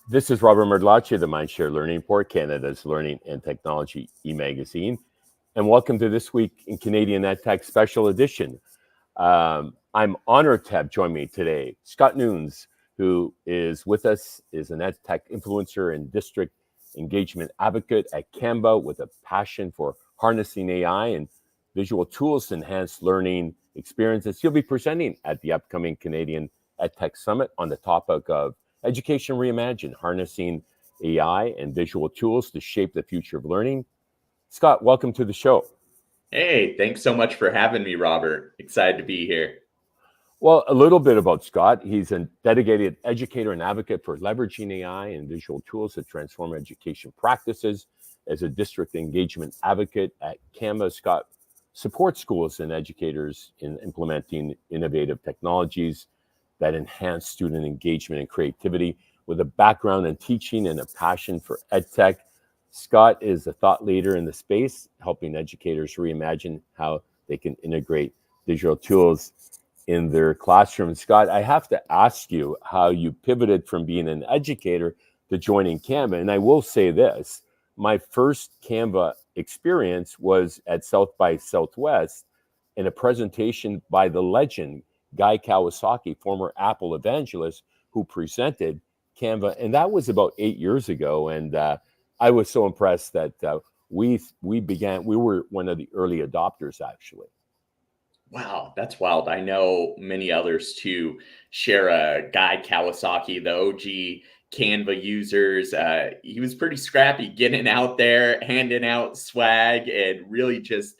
This is Robert Merdlacci, the Mindshare Learning Report, Canada's Learning and Technology e-magazine. And welcome to this week in Canadian EdTech Special Edition. I'm honored to have joined me today Scott Nunes, who is with us, is an EdTech influencer and district engagement advocate at Canva with a passion for harnessing AI and visual tools to enhance learning experiences. He'll be presenting at the upcoming Canadian EdTech Summit on the topic of Education Reimagined, harnessing AI and visual tools to shape the future of learning. Scott, welcome to the show. Hey, thanks so much for having me, Robert. Excited to be here. Well, a little bit about Scott. He's a dedicated educator and advocate for leveraging AI and visual tools to transform education practices. As a district engagement advocate at Canva, Scott supports schools and educators in implementing innovative technologies that enhance student engagement and creativity. With a background in teaching and a passion for EdTech, Scott is a thought leader in the space, helping educators reimagine how they can integrate digital tools in their classroom. Scott, I have to ask you how you pivoted from being an educator to joining Canva. And I will say this, my first Canva experience was at South by Southwest in a presentation by the legend, Guy Kawasaki, former Apple evangelist, who presented Canva. And that was about 8 years ago. And I was so impressed that we were one of the early adopters, actually. Wow, that's wild. I know many others too share a Guy Kawasaki, the OG Canva users. He was pretty scrappy getting out there, handing out swag, and really just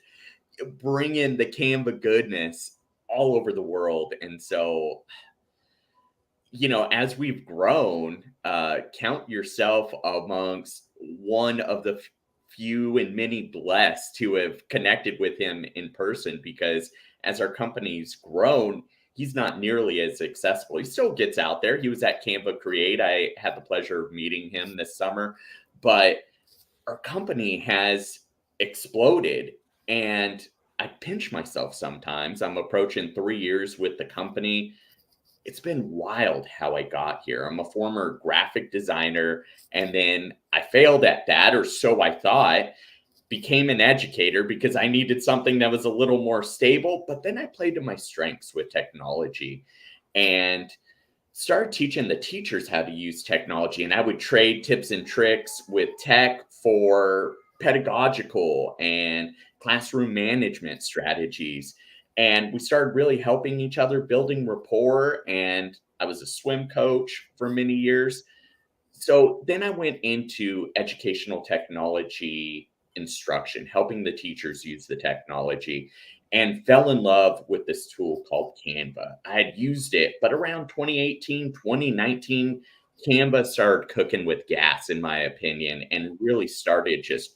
bringing the Canva goodness all over the world. And so, as we've grown, count yourself amongst one of the few and many blessed to have connected with him in person, because as our company's grown, he's not nearly as accessible. He still gets out there. He was at Canva Create. I had the pleasure of meeting him this summer, but our company has exploded, and I pinch myself sometimes. I'm approaching 3 years with the company. It's been wild how I got here. I'm a former graphic designer, and then I failed at that, or so I thought. Became an educator because I needed something that was a little more stable, but then I played to my strengths with technology and started teaching the teachers how to use technology. And I would trade tips and tricks with tech for pedagogical and classroom management strategies. And we started really helping each other, building rapport. And I was a swim coach for many years. So then I went into educational technology instruction, helping the teachers use the technology, and fell in love with this tool called Canva. I had used it, but around 2018, 2019, Canva started cooking with gas, in my opinion, and really started just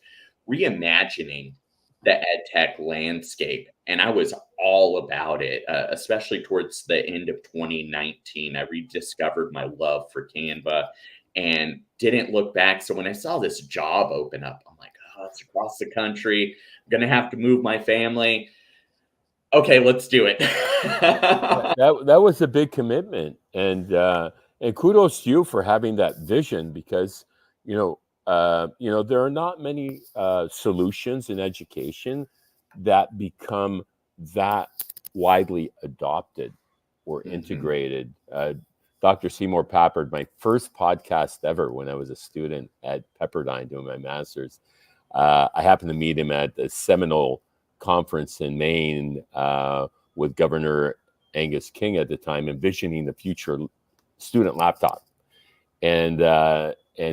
reimagining the ed tech landscape. And I was all about it, especially towards the end of 2019. I rediscovered my love for Canva and didn't look back. So when I saw this job open up, I'm like, oh, it's across the country. I'm going to have to move my family. Okay, let's do it. That was a big commitment, and kudos to you for having that vision, because there are not many solutions in education that become that widely adopted or integrated. Dr. Seymour Papert, my first podcast ever when I was a student at Pepperdine doing my master's, I happened to meet him at the Seminole conference in Maine with Governor Angus King at the time, envisioning the future student laptop. And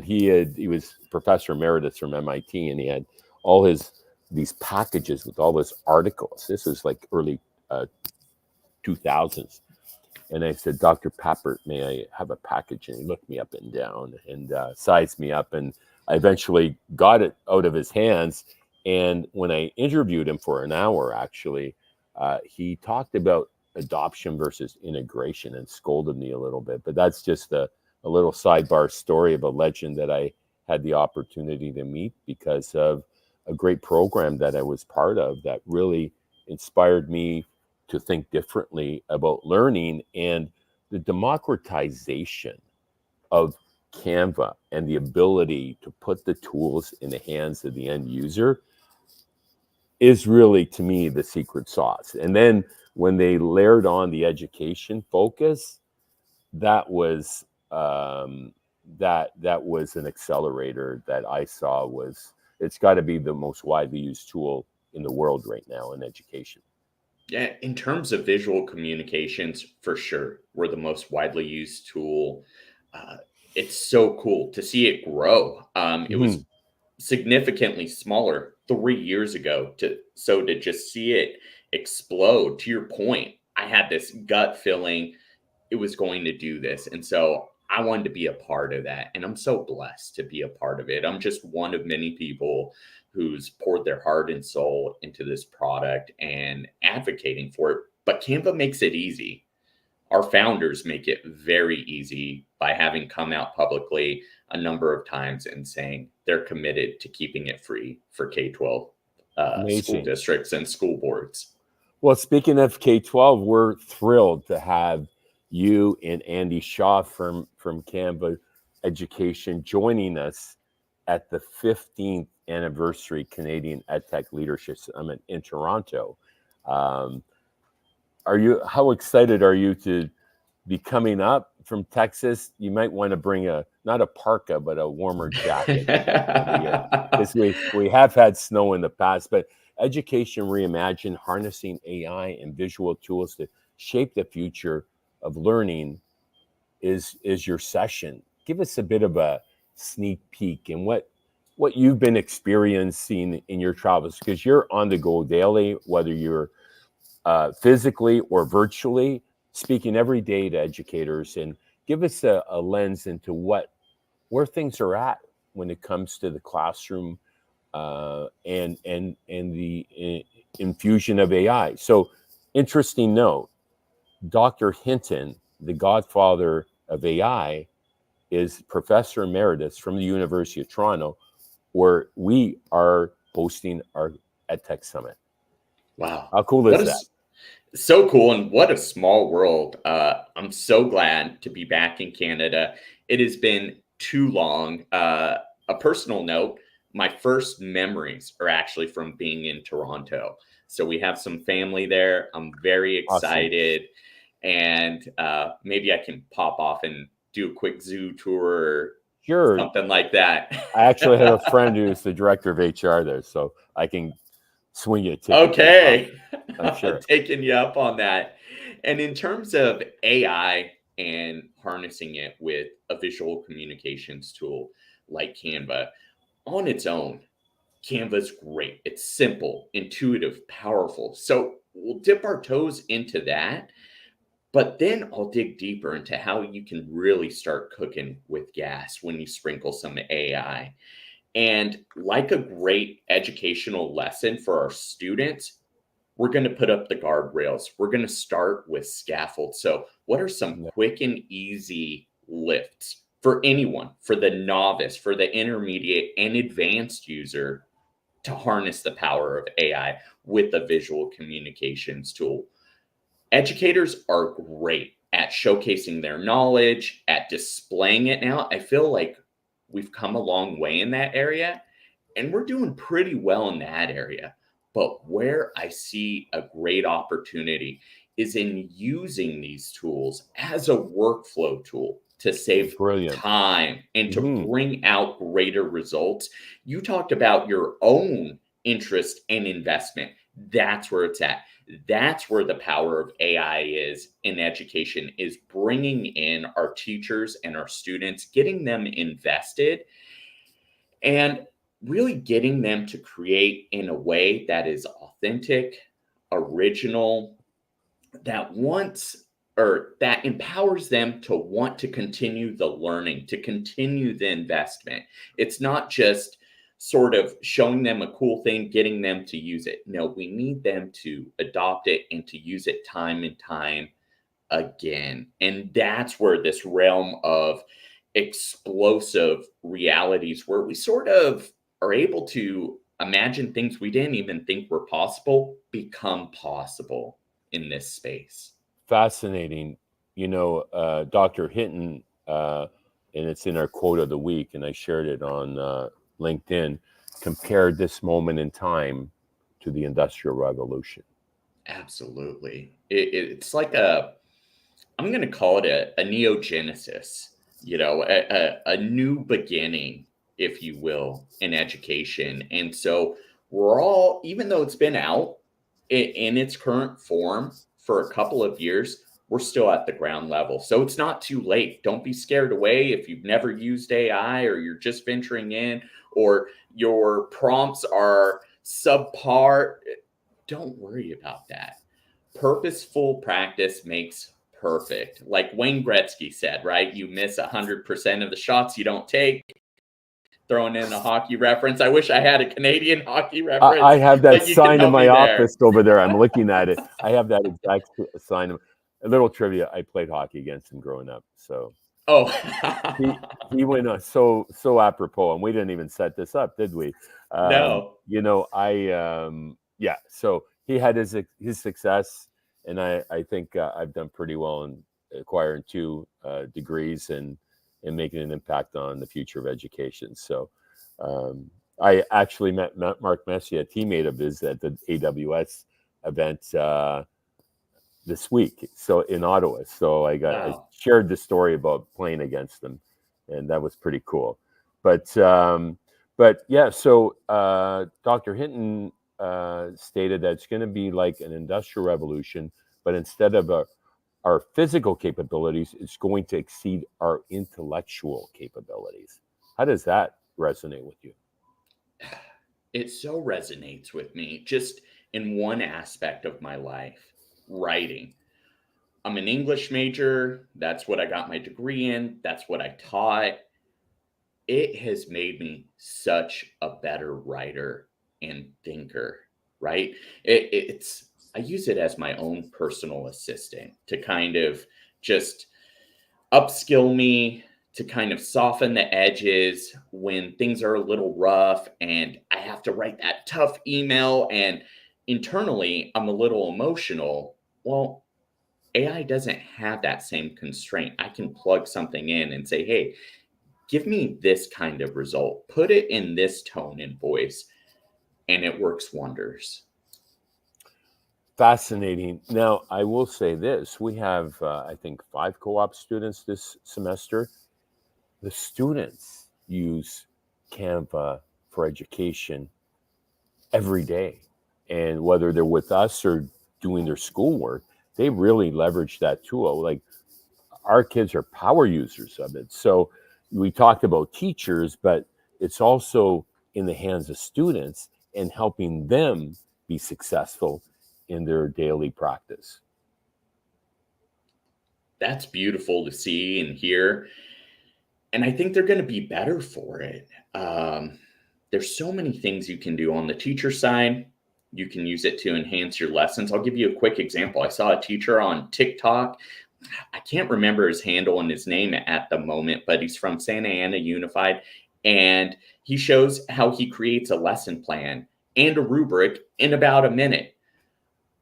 he was professor emeritus from MIT, and he had all these packages with all his articles. This was like early 2000s. And I said, Dr. Papert, may I have a package? And he looked me up and down and sized me up. And I eventually got it out of his hands. And when I interviewed him for an hour, actually, he talked about adoption versus integration and scolded me a little bit. But that's just a little sidebar story of a legend that I had the opportunity to meet because of a great program that I was part of that really inspired me to think differently about learning and the democratization of Canva and the ability to put the tools in the hands of the end user is really, to me, the secret sauce. And then when they layered on the education focus, that was that was an accelerator that I saw. Was it's got to be the most widely used tool in the world right now in education. Yeah, in terms of visual communications, for sure, we're the most widely used tool. Uh, it's so cool to see it grow. It Mm-hmm. was significantly smaller 3 years ago, to just see it explode. To your point, I had this gut feeling it was going to do this. And so I wanted to be a part of that. And I'm so blessed to be a part of it. I'm just one of many people who's poured their heart and soul into this product and advocating for it. But Canva makes it easy. Our founders make it very easy by having come out publicly a number of times and saying they're committed to keeping it free for K-12 school Amazing. districts and school boards. Well, speaking of K-12, we're thrilled to have you and Andy Shaw from Canva Education joining us at the 15th anniversary Canadian EdTech Leadership Summit in Toronto. Um, how excited are you to be coming up from Texas? You might want to bring not a parka, but a warmer jacket, because we have had snow in the past. But Education Reimagined, harnessing AI and visual tools to shape the future of learning is your session. Give us a bit of a sneak peek and what you've been experiencing in your travels, because you're on the go daily, whether you're physically or virtually, speaking every day to educators, and give us a lens into where things are at when it comes to the classroom and the infusion of AI. So, interesting note: Dr. Hinton, the godfather of AI, is professor emeritus from the University of Toronto, where we are hosting our EdTech Summit. Wow. How cool What is a that? So cool, and what a small world. I'm so glad to be back in Canada. It has been too long. A personal note, my first memories are actually from being in Toronto. So we have some family there. I'm very Awesome. excited. And maybe I can pop off and do a quick zoo tour or Sure. something like that. I actually have a friend who's the director of HR there, so I can swing you a ticket, no problem. Okay. I'm sure. Taking you up on that. And in terms of AI and harnessing it with a visual communications tool like Canva, on its own, Canva's great. It's simple, intuitive, powerful. So we'll dip our toes into that, but then I'll dig deeper into how you can really start cooking with gas when you sprinkle some AI. And like a great educational lesson for our students, we're going to put up the guardrails. We're going to start with scaffold. So, what are some Yeah. quick and easy lifts for anyone, for the novice, for the intermediate and advanced user to harness the power of AI with a visual communications tool? Educators are great at showcasing their knowledge, at displaying it now. I feel like we've come a long way in that area and we're doing pretty well in that area. But where I see a great opportunity is in using these tools as a workflow tool to save Brilliant. time and to Hmm. bring out greater results. You talked about your own interest and investment. That's where it's at. That's where the power of AI is in education, is bringing in our teachers and our students, getting them invested and really getting them to create in a way that is authentic, original, that wants or that empowers them to want to continue the learning, to continue the investment. It's not just sort of showing them a cool thing, getting them to use it. No, we need them to adopt it and to use it time and time again. And that's where this realm of explosive realities, where we sort of are able to imagine things we didn't even think were possible, become possible in this space. Fascinating. Dr. Hinton and it's in our quote of the week, and I shared it on LinkedIn, compared this moment in time to the Industrial Revolution. Absolutely. It's like I'm going to call it a neogenesis, a new beginning, if you will, in education. And so we're all, even though it's been out in its current form for a couple of years, we're still at the ground level. So it's not too late. Don't be scared away if you've never used AI, or you're just venturing in, or your prompts are subpar. Don't worry about that. Purposeful practice makes perfect. Like Wayne Gretzky said, right? You miss 100% of the shots you don't take. Throwing in a hockey reference. I wish I had a Canadian hockey reference. I have that but you can sign in help my me there. office over there. I'm looking at it. I have that exact sign. A little trivia: I played hockey against him growing up, so Oh, he went so apropos, and we didn't even set this up, did we? no. Yeah. So he had his success, and I think I've done pretty well in acquiring 2 degrees and making an impact on the future of education. So I actually met Mark Messier, a teammate of his, at the AWS event this week, so in Ottawa. So I shared the story about playing against them, and that was pretty cool. But yeah, so Dr. Hinton stated that it's going to be like an industrial revolution, but instead of our physical capabilities, it's going to exceed our intellectual capabilities. How does that resonate with you? It so resonates with me, just in one aspect of my life, writing. I'm an English major. That's what I got my degree in. That's what I taught. It has made me such a better writer and thinker, right? I use it as my own personal assistant to kind of just upskill me, to kind of soften the edges when things are a little rough and I have to write that tough email and internally I'm a little emotional. Well, AI doesn't have that same constraint. I can plug something in and say, hey, give me this kind of result, put it in this tone and voice, and it works wonders. Fascinating. Now, I will say this. We have, I think, 5 co-op students this semester. The students use Canva for education every day. And whether they're with us or doing their schoolwork, they really leverage that tool. Like, our kids are power users of it. So we talked about teachers, but it's also in the hands of students and helping them be successful in their daily practice. That's beautiful to see and hear. And I think they're going to be better for it. There's so many things you can do on the teacher side. You can use it to enhance your lessons. I'll give you a quick example. I saw a teacher on TikTok. I can't remember his handle and his name at the moment, but he's from Santa Ana Unified. And he shows how he creates a lesson plan and a rubric in about a minute.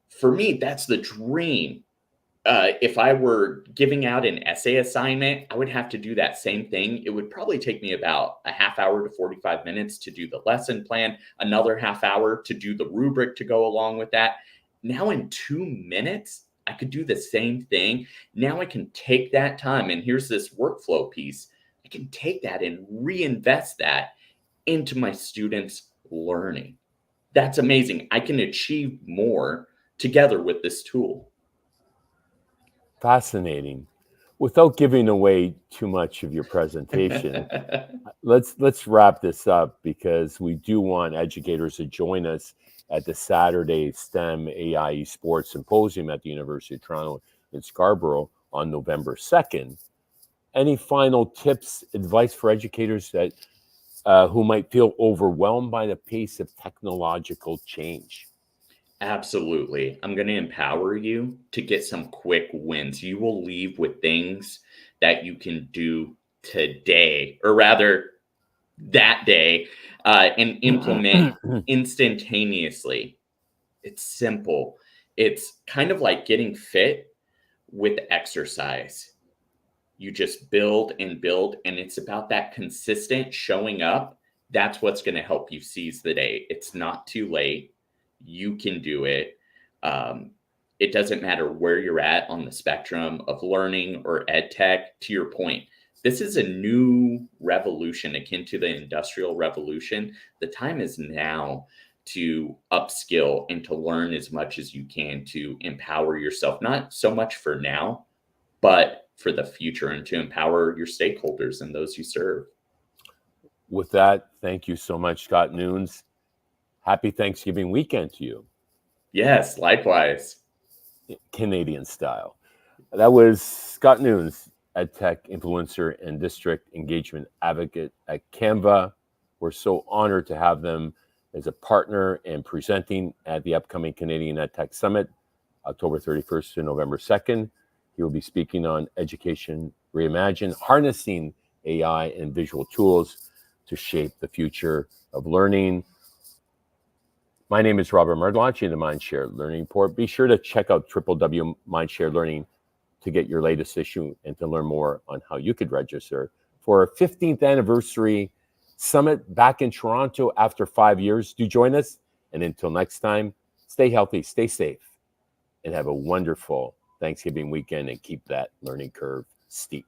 For me, that's the dream. If I were giving out an essay assignment, I would have to do that same thing. It would probably take me about a half hour to 45 minutes to do the lesson plan, another half hour to do the rubric to go along with that. Now in 2 minutes, I could do the same thing. Now I can take that time, and here's this workflow piece. I can take that and reinvest that into my students' learning. That's amazing. I can achieve more together with this tool. Fascinating. Without giving away too much of your presentation, let's wrap this up, because we do want educators to join us at the Saturday STEM AI Sports Symposium at the University of Toronto in Scarborough on November 2nd. Any final tips, advice for educators that who might feel overwhelmed by the pace of technological change? Absolutely. I'm going to empower you to get some quick wins. You will leave with things that you can do today, or rather that day, and implement instantaneously. It's simple. It's kind of like getting fit with exercise. You just build and build, and it's about that consistent showing up. That's what's going to help you seize the day. It's not too late. You can do it. It doesn't matter where you're at on the spectrum of learning or ed tech. To your point, this is a new revolution akin to the Industrial Revolution. The time is now to upskill and to learn as much as you can to empower yourself, not so much for now, but for the future, and to empower your stakeholders and those you serve. With that, thank you so much, Scott Nunes. Happy Thanksgiving weekend to you. Yes, likewise. Canadian style. That was Scott Nunes, EdTech influencer and district engagement advocate at Canva. We're so honored to have them as a partner and presenting at the upcoming Canadian EdTech Summit, October 31st to November 2nd. He will be speaking on Education Reimagined, harnessing AI and visual tools to shape the future of learning. My name is Robert Mardlacci, the Mindshare Learning Report. Be sure to check out www.mindshare Learning to get your latest issue and to learn more on how you could register for our 15th anniversary summit back in Toronto after 5 years. Do join us. And until next time, stay healthy, stay safe, and have a wonderful Thanksgiving weekend, and keep that learning curve steep.